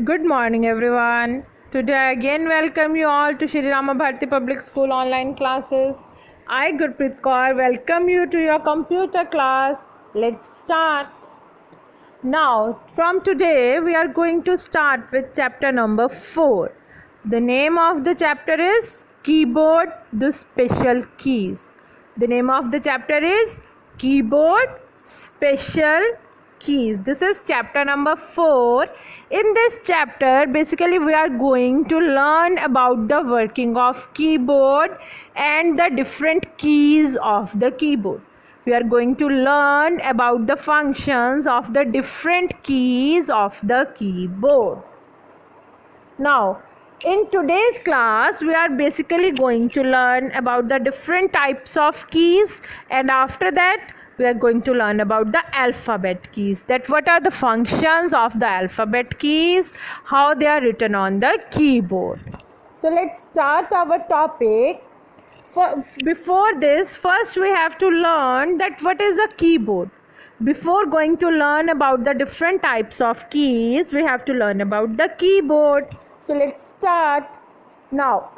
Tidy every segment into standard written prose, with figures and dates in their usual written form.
Good morning, everyone. Today, I again welcome you all to Shri Rama Bharati Public School online classes. I, Gurpreet Kaur, welcome you to your computer class. Let's start. Now, from today, we are going to start with chapter number 4. The name of the chapter is Keyboard, the Special Keys. The name of the chapter is Keyboard, Special Keys. This is chapter number 4. In this chapter, basically, we are going to learn about the working of keyboard and the different keys of the keyboard. We are going to learn about the functions of the different keys of the keyboard. Now, in today's class, we are basically going to learn about the different types of keys, and after that, we are going to learn about the alphabet keys. That what are the functions of the alphabet keys, how they are written on the keyboard. So let's start our topic. Before this, first we have to learn that what is a keyboard. Before going to learn about the different types of keys, we have to learn about the keyboard. So let's start. Now,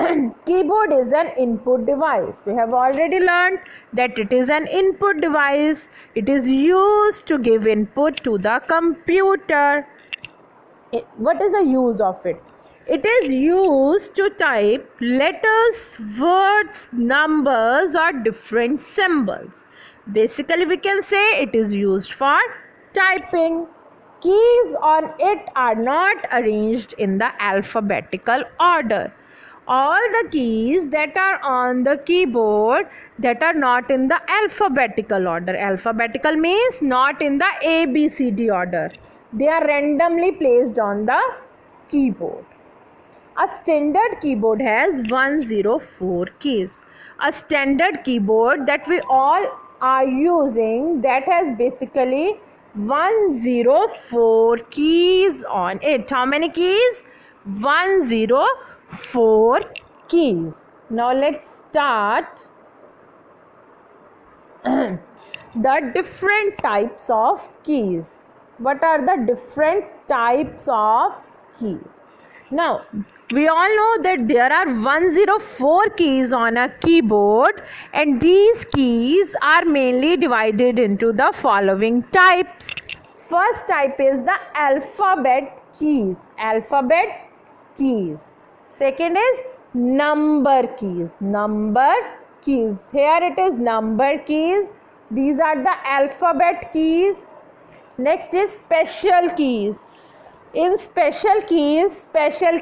keyboard is an input device. We have already learned that it is an input device. It is used to give input to the computer. What is the use of it? It is used to type letters, words, numbers, or different symbols. Basically, we can say it is used for typing. Keys on it are not arranged in the alphabetical order. All the keys that are on the keyboard that are not in the alphabetical order. Alphabetical means not in the ABCD order. They are randomly placed on the keyboard. A standard keyboard has 104 keys. A standard keyboard that we all are using that has basically 104 keys on it. How many keys? 104 keys. Now let's start the different types of keys. What are the different types of keys? Now, we all know that there are 104 keys on a keyboard, and these keys are mainly divided into the following types. First type is the alphabet keys. Alphabet keys. Second is number keys. Number keys. Here it is number keys. These are the alphabet keys. Next is special keys. In special keys, special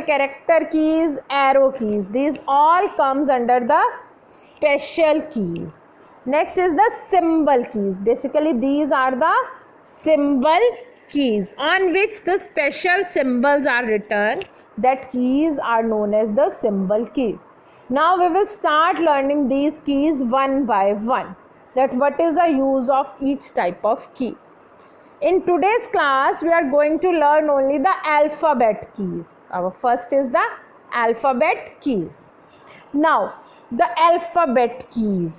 character keys, arrow keys, these all comes under the special keys. Next is the symbol keys. Basically, these are the symbol keys on which the special symbols are written. That keys are known as the symbol keys. Now we will start learning these keys one by one. That what is the use of each type of key. In today's class, we are going to learn only the alphabet keys. Our first is the alphabet keys. Now, the alphabet keys.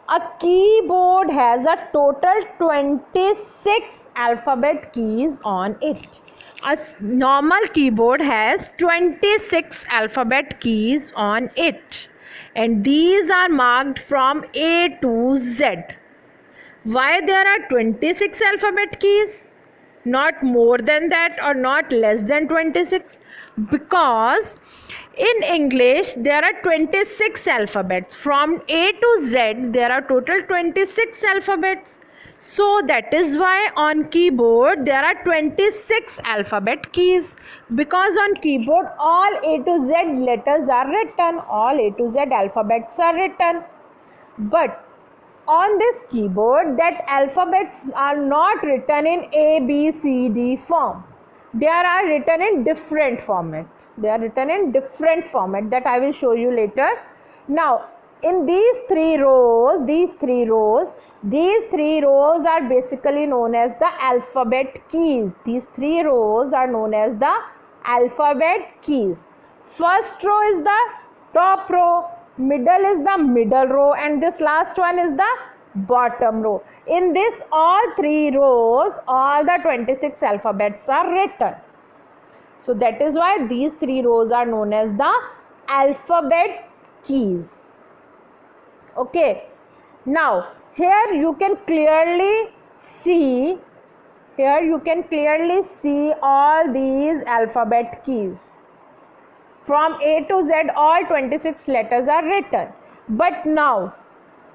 A keyboard has a total 26 alphabet keys on it. A normal keyboard has 26 alphabet keys on it. And these are marked from A to Z. Why there are 26 alphabet keys? Not more than that or not less than 26? Because in English there are 26 alphabets. From A to Z there are total 26 alphabets. So that is why on keyboard there are 26 alphabet keys. Because on keyboard all A to Z letters are written. All A to Z alphabets are written. But on this keyboard, that alphabets are not written in A, B, C, D form. They are written in different format. They are written in different format that I will show you later. Now, in these three rows are basically known as the alphabet keys. These three rows are known as the alphabet keys. First row is the top row. Middle is the middle row, and this last one is the bottom row. In this all three rows, all the 26 alphabets are written. So that is why these 3 rows are known as the alphabet keys. Okay. Now here you can clearly see all these alphabet keys. From A to Z all 26 letters are written. But now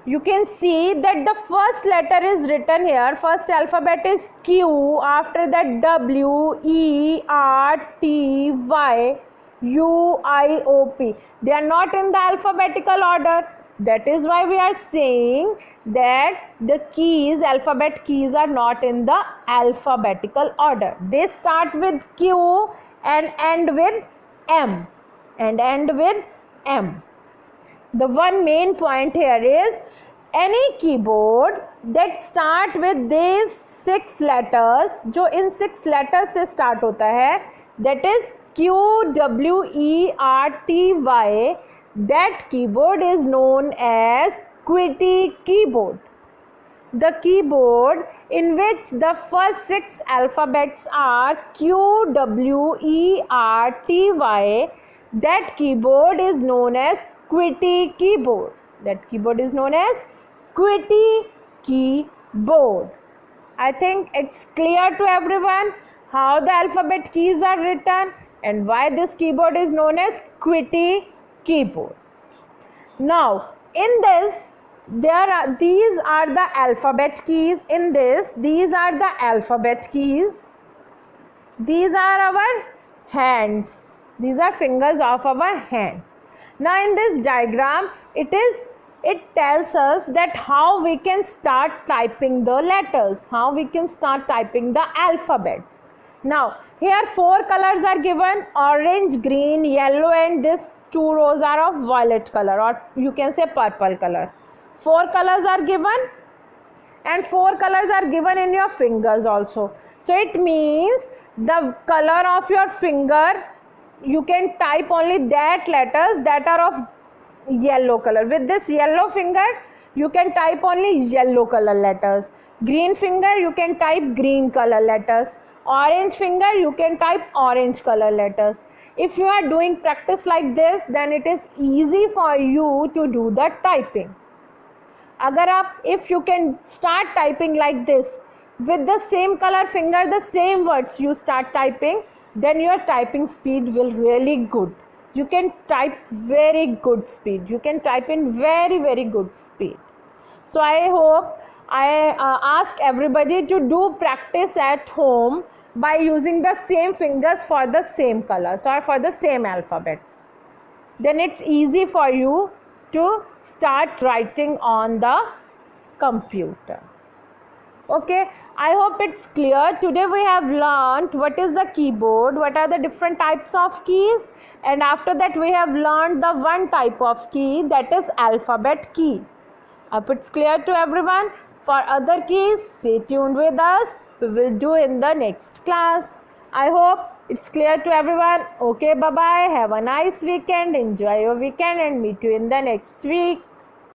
you can see that the first letter is written here. First alphabet is Q, after that W, E, R, T, Y, U, I, O, P. They are not in the alphabetical order. That is why we are saying that the keys, alphabet keys, are not in the alphabetical order. They start with Q and end with M. The one main point here is any keyboard that start with these 6 letters, जो इन 6 letters से start होता है, that is Q, W, E, R, T, Y, that keyboard is known as QWERTY keyboard. The keyboard in which the first 6 alphabets are Q, W, E, R, T, Y, that keyboard is known as QWERTY keyboard. That keyboard is known as QWERTY keyboard. I think it's clear to everyone how the alphabet keys are written and why this keyboard is known as QWERTY keyboard. Now, in this, these are the alphabet keys. In this, these are the alphabet keys. These are our hands. These are fingers of our hands. Now, in this diagram, it tells us that how we can start typing the letters, how we can start typing the alphabets. Now, here 4 colors are given: orange, green, yellow, and this 2 rows are of violet color, or you can say purple color. 4 colors are given and 4 colors are given in your fingers also. So it means the color of your finger, you can type only that letters that are of yellow color. With this yellow finger, you can type only yellow color letters. Green finger, you can type green color letters. Orange finger, you can type orange color letters. If you are doing practice like this, then it is easy for you to do the typing. If you can start typing like this, with the same color finger, the same words you start typing, then your typing speed will really good. You can type very good speed. You can type in very, very good speed. So I hope I ask everybody to do practice at home by using the same fingers for the same colors or for the same alphabets. Then it's easy for you to start writing on the computer. Okay, I hope it's clear. Today we have learned what is the keyboard, what are the different types of keys, and after that we have learned the one type of key, that is alphabet key. I hope it's clear to everyone. For other keys, stay tuned with us. We will do in the next class. I hope it's clear to everyone. Okay, bye-bye. Have a nice weekend. Enjoy your weekend and meet you in the next week.